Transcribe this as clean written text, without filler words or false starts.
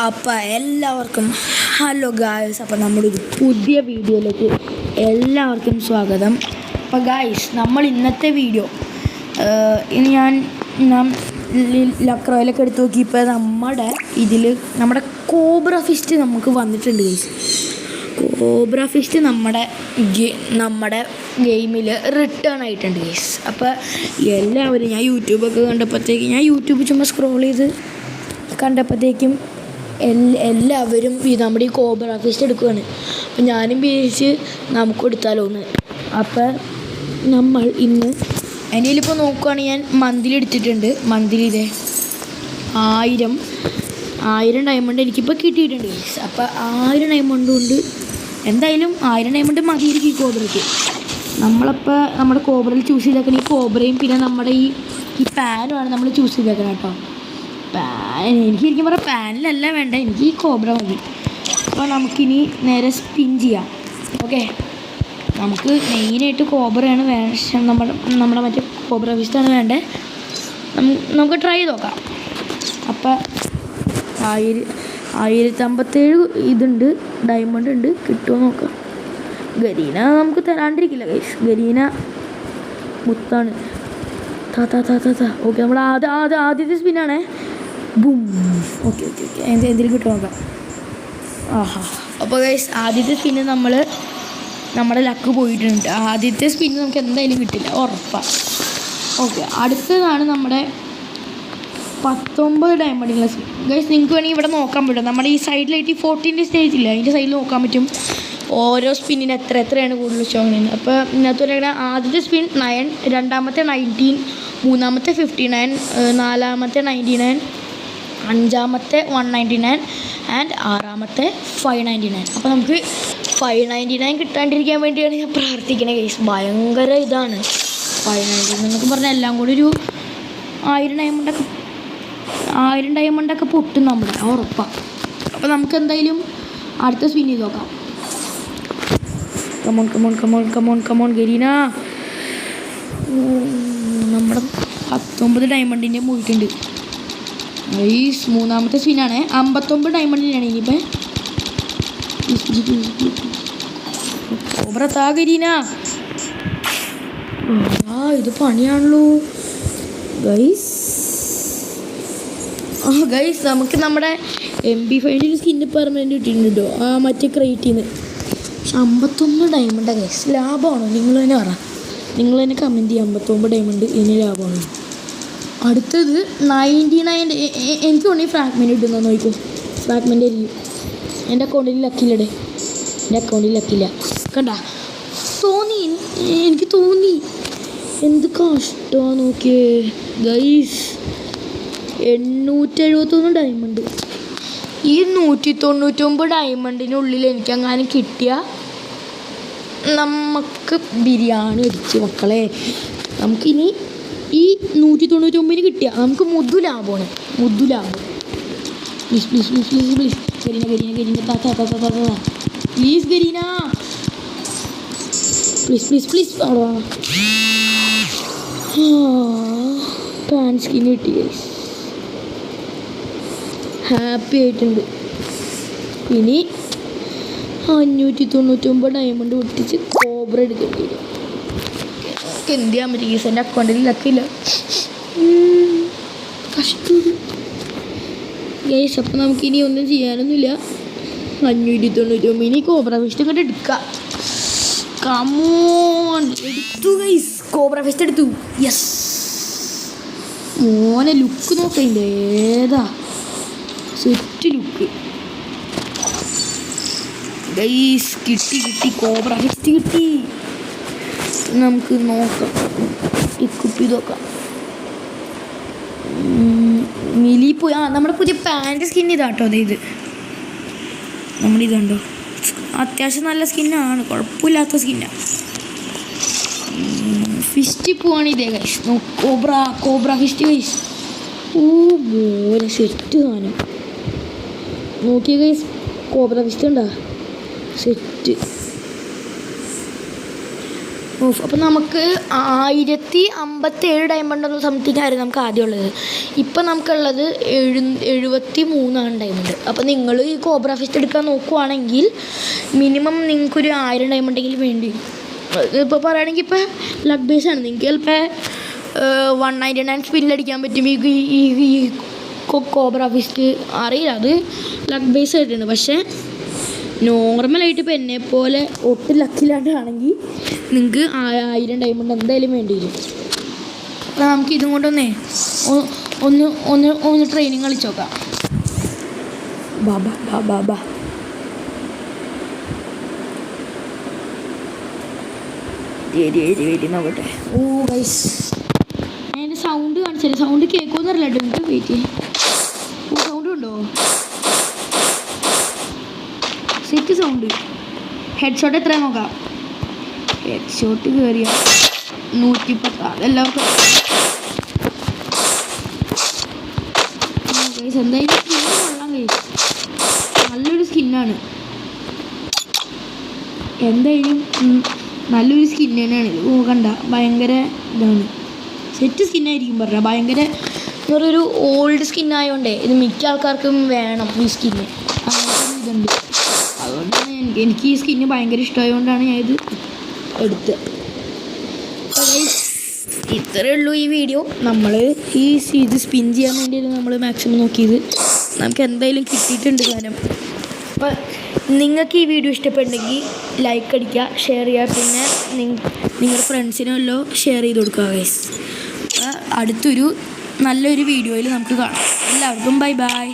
അപ്പം എല്ലാവർക്കും hello guys. അപ്പം നമ്മുടെ ഒരു പുതിയ വീഡിയോയിലേക്ക് എല്ലാവർക്കും സ്വാഗതം. അപ്പോൾ ഗായ്സ്, നമ്മൾ ഇന്നത്തെ വീഡിയോ ഞാൻ ലക്രോയിലൊക്കെ എടുത്ത് നോക്കി. ഇപ്പോൾ നമ്മുടെ കോബ്ര ഫിസ്റ്റ് നമുക്ക് വന്നിട്ടുണ്ട് ഗായ്സ്. കോബ്ര ഫിസ്റ്റ് നമ്മുടെ ഗെയിമിൽ റിട്ടേൺ ആയിട്ടുണ്ട് ഗായ്സ്. അപ്പോൾ എല്ലാവരും ഞാൻ യൂട്യൂബ് ചുമ്മാ സ്ക്രോൾ ചെയ്ത് കണ്ടപ്പോഴത്തേക്കും എല്ലാവരും നമ്മുടെ ഈ കോബ്ര ഫിസ്റ്റ് എടുക്കുകയാണ്. അപ്പം ഞാനും വിചാരിച്ച് നമുക്ക് എടുത്താലോ എന്ന്. അപ്പം നമ്മൾ ഇന്ന് എന്നിലിപ്പോൾ നോക്കുകയാണെങ്കിൽ ഞാൻ മന്തിൽ എടുത്തിട്ടുണ്ട്. മന്തിൽ ഇതേ 1000 ഡയമണ്ട് എനിക്കിപ്പോൾ കിട്ടിയിട്ടുണ്ട്. അപ്പോൾ 1000 ഡയമണ്ട് കൊണ്ട് എന്തായാലും 1000 ഡയമണ്ട് മതിയിരിക്കും ഈ കോബ്രയ്ക്ക്. നമ്മളപ്പോൾ നമ്മുടെ കോബ്രയിൽ ചൂസ് ചെയ്തേക്കണം ഈ കോബ്രയും പിന്നെ നമ്മുടെ ഈ പാനുമാണ് നമ്മൾ ചൂസ് ചെയ്തേക്കണം കേട്ടോ. എനിക്ക് ശരിക്കും പറഞ്ഞാൽ പാനിലല്ല വേണ്ട, എനിക്ക് ഈ കോബ്ര മതി. അപ്പോൾ നമുക്കിനി നേരെ സ്പിൻ ചെയ്യാം. ഓക്കെ, നമുക്ക് മെയിനായിട്ട് കോബ്രയാണ് നമ്മുടെ മറ്റേ കോബ്ര ഫിസ്റ്റാണ് വേണ്ടത്. നമുക്ക് ട്രൈ ചെയ്ത് നോക്കാം. അപ്പോൾ 1057 ഇതുണ്ട്, ഡയമണ്ട് ഉണ്ട്, കിട്ടുമോ നോക്കാം. ഗരീന നമുക്ക് തരാണ്ടിരിക്കില്ല ഗൈസ്, ഗരീന മുത്താണ്. ഓക്കെ, നമ്മൾ ആദ്യത്തെ സ്പിന്നാണേ. ബൂം. ഓക്കെ, എന്തെങ്കിലും കിട്ടുമോ നോക്കാം. ആഹാ. അപ്പോൾ ഗൈസ്, ആദ്യത്തെ സ്പിന്ന് നമ്മുടെ ലക്ക് പോയിട്ടുണ്ട്. ആദ്യത്തെ സ്പിന്ന് നമുക്ക് എന്തായാലും കിട്ടില്ല, ഉറപ്പാണ്. ഓക്കെ, അടുത്തതാണ് നമ്മുടെ 19 ഡയമണ്ടിനുള്ള സ്പിൻ. ഗൈസ്, നിങ്ങൾക്ക് വേണമെങ്കിൽ ഇവിടെ നോക്കാൻ പറ്റും. നമ്മുടെ ഈ സൈഡിലായിട്ട് ഈ 14 സ്റ്റേജില്ല, അതിൻ്റെ സൈഡിൽ നോക്കാൻ പറ്റും ഓരോ സ്പിന്നിന് എത്രയാണ് കൂടുതൽ സ്റ്റോങ്ങിന്. അപ്പോൾ ഇതിനകത്ത് പറയുക ആദ്യത്തെ സ്പിൻ 9, രണ്ടാമത്തെ 19, മൂന്നാമത്തെ 59, നാലാമത്തെ 99, അഞ്ചാമത്തെ 199 ആൻഡ് ആറാമത്തെ 599. അപ്പോൾ നമുക്ക് 599 കിട്ടാണ്ടിരിക്കാൻ വേണ്ടിയാണ് ഞാൻ പ്രാർത്ഥിക്കുന്നത് ഗൈസ്. ഭയങ്കര ഇതാണ് 599 എന്നൊക്കെ പറഞ്ഞാൽ എല്ലാം കൂടി ഒരു 1000 ഡയമണ്ടൊക്കെ പൊട്ടും നമ്മുടെ, ഉറപ്പാണ്. അപ്പോൾ നമുക്ക് എന്തായാലും അടുത്ത സ്പിൻ ചെയ്ത് നോക്കാം. കമോൺ ഗരീന. നമ്മുടെ 19 ഡയമണ്ടിൻ്റെ പോയിട്ടുണ്ട് ഗൈസ്. മൂന്നാമത്തെ സ്പിന്നാണ്, 59 ഡയമണ്ടിനാണ്. ഇനിയിപ്പോൾ കോബ്ര താ ഗരീന. ഇത് പണിയാണല്ലോ ഗൈസ്. ഗൈസ്, നമുക്ക് നമ്മുടെ MP5 സ്കിന്ന് പെർമനൻറ്റ് കിട്ടിയിട്ടുണ്ട് കേട്ടോ, മറ്റേ ക്രേറ്റിൽ നിന്ന്. 59 ഡയമണ്ട് ഗൈസ്, ലാഭമാണോ? നിങ്ങൾ തന്നെ പറ, നിങ്ങൾ തന്നെ കമൻറ്റ് ചെയ്യാം. 59 ഡയമണ്ട് ഇനി ലാഭമാണ്. അടുത്തത് 99. എനിക്ക് തോന്നി ഫ്രാഗ്മെൻറ്റ് കിട്ടുന്നോ നോക്കൂ. ഫ്രാഗ്മെൻ്റ് ആയിരിക്കും. എൻ്റെ അക്കൗണ്ടിൽ ലക്കില്ലടേ, എൻ്റെ അക്കൗണ്ടിൽ ലക്കില്ല. കണ്ട, എനിക്ക് തോന്നി. എന്ത് കഷ്ടമാണ് നോക്കിയേ ഗൈസ്. 871 ഡയമണ്ട്. ഈ 199 ഡയമണ്ടിനുള്ളിൽ എനിക്കങ്ങനെ കിട്ടിയ നമുക്ക് ബിരിയാണി അടിച്ച് മക്കളെ. നമുക്കിനി ഈ 199 കിട്ടിയ നമുക്ക് മുദ്ദു ലാഭമാണ്. Please ഗരീന please ഗരീന please. അവിടെ പാൻ സ്കിൻ കിട്ടി ഗൈസ്, ഹാപ്പി ആയിട്ടുണ്ട്. ഇനി 599 ഡയമണ്ട് പൊട്ടിച്ച് കോബ്ര എടുക്കേണ്ടി വരും. എന്ത് ചെയ്യാൻ പറ്റും ഗൈസ്, എൻ്റെ അക്കൗണ്ടിൽ ലക്കില്ല, കഷ്ടം ഗൈസ്. അപ്പം നമുക്കിനി ഒന്നും ചെയ്യാനൊന്നുമില്ല. 599 ഇനി കോബ്ര ഫിസ്റ്റ് ഇങ്ങോട്ട് എടുക്കാം. കമോൺ, എടുത്തു ഗൈസ്, കോബ്ര ഫിസ്റ്റ് എടുത്തു. യെസ് മോനെ, ലുക്ക് നോക്കയില്ലേ, ഏതാ സെറ്റ് ലുക്ക് ഗൈസ്. കിട്ടി കോബ്ര ഫിസ്റ്റ് കിട്ടി. നമുക്ക് നോക്കാം, ഇക്വിപ്പ് ചെയ്ത് നോക്കാം. മിലി പോയി. നമ്മുടെ പുതിയ പാൻറ് സ്കിൻ ഇതാട്ടോ. ഇത് നമ്മുടെ ഇതുണ്ടോ, അത്യാവശ്യം നല്ല സ്കിന്നാണ്, കുഴപ്പമില്ലാത്ത സ്കിന്നാണ്. ഫിസ്റ്റ് പോവാണ് ഇതേ ഗൈസ്. Cobra fist guys. മോനെ സെറ്റ് സാധനം നോക്കിയ ഗൈസ്. കോബ്ര ഫിസ്റ്റ് ഉണ്ടാ സെറ്റ്. അപ്പോൾ നമുക്ക് 1057 ഡയമണ്ട് എന്ന സംതിങ് ആയിരുന്നു നമുക്ക് ആദ്യം ഉള്ളത്. ഇപ്പം നമുക്കുള്ളത് 73 ഡയമണ്ട്. അപ്പോൾ നിങ്ങൾ ഈ കോബ്ര ഫിസ്റ്റ് എടുക്കാൻ നോക്കുവാണെങ്കിൽ മിനിമം നിങ്ങൾക്കൊരു 1000 ഡയമണ്ടെങ്കിലും വേണ്ടി. ഇപ്പോൾ പറയുകയാണെങ്കിൽ ഇപ്പോൾ ലക്ക് ബേസാണ്, നിങ്ങൾക്ക് ചിലപ്പോൾ 199 സ്പിന്നിലടിക്കാൻ പറ്റും ഈ കോബ്ര ഫിസ്റ്റ്. അറിയില്ല, അത് ലക്ക് ബേസ് ആയിട്ടുണ്ട്. പക്ഷേ നോർമലായിട്ട് ഇപ്പോൾ എന്നെപ്പോലെ ഒട്ടും ലക്കില്ലാണ്ടാണെങ്കിൽ നിങ്ങൾക്ക് 1000 ഡയമണ്ട് എന്തായാലും വേണ്ടി വരും. അപ്പോൾ നമുക്ക് ഇതും കൊണ്ടൊന്നേ ഒന്ന് ട്രെയിനിങ് കളിച്ച് നോക്കാം. ബാബാ ബാബാ ബാ നോക്കട്ടെ. ഓ ഗൈസ്, ഞാൻ എൻ്റെ സൗണ്ട് കാണിച്ചാൽ സൗണ്ട് കേൾക്കുമെന്ന് അറിയില്ല കേട്ടോ. എനിക്ക് വെയിറ്റ് ചെയ്യും. സൗണ്ട് ഉണ്ടോ? Set sound. ഹെഡ്ഷോട്ട് എത്രയാണ് നോക്കാം. ഹെഡ്ഷോട്ട് കയറിയ 110. അതെല്ലാവർക്കും എന്തായാലും സ്കിന്ന് കൊള്ളാൻ കഴിയും. നല്ലൊരു സ്കിന്നാണ്, എന്തായാലും നല്ലൊരു സ്കിൻ തന്നെയാണ്. ഓ കണ്ട, ഭയങ്കര ഇതാണ്, സെറ്റ് സ്കിന്നായിരിക്കും പറഞ്ഞാൽ. ഭയങ്കര എന്ന് പറയുന്നൊരു ഓൾഡ് സ്കിന്നായതുകൊണ്ടേ ഇത് മിക്ക ആൾക്കാർക്കും വേണം ഈ സ്കിന്ന്. അങ്ങനത്തെ ഇതുണ്ട്. അതുകൊണ്ടാണ് എനിക്ക് ഈ സ്കിന്ന് ഭയങ്കര ഇഷ്ടമായതുകൊണ്ടാണ് ഞാനിത് എടുത്തത്. ഇത്രയേ ഉള്ളൂ ഈ വീഡിയോ. നമ്മൾ ഇത് സ്പിൻ ചെയ്യാൻ വേണ്ടിയാണ് നമ്മൾ മാക്സിമം നോക്കിയത്. നമുക്ക് എന്തായാലും കിട്ടിയിട്ടുണ്ട് സാധനം. അപ്പോൾ നിങ്ങൾക്ക് ഈ വീഡിയോ ഇഷ്ടപ്പെട്ടെങ്കിൽ ലൈക്ക് അടിക്കുക, ഷെയർ ചെയ്യുക, പിന്നെ നിങ്ങളുടെ ഫ്രണ്ട്സിനെല്ലാം ഷെയർ ചെയ്ത് കൊടുക്കുക ഗൈസ്. അടുത്തൊരു നല്ലൊരു വീഡിയോയിൽ നമുക്ക് കാണാം. എല്ലാവർക്കും ബൈ ബൈ.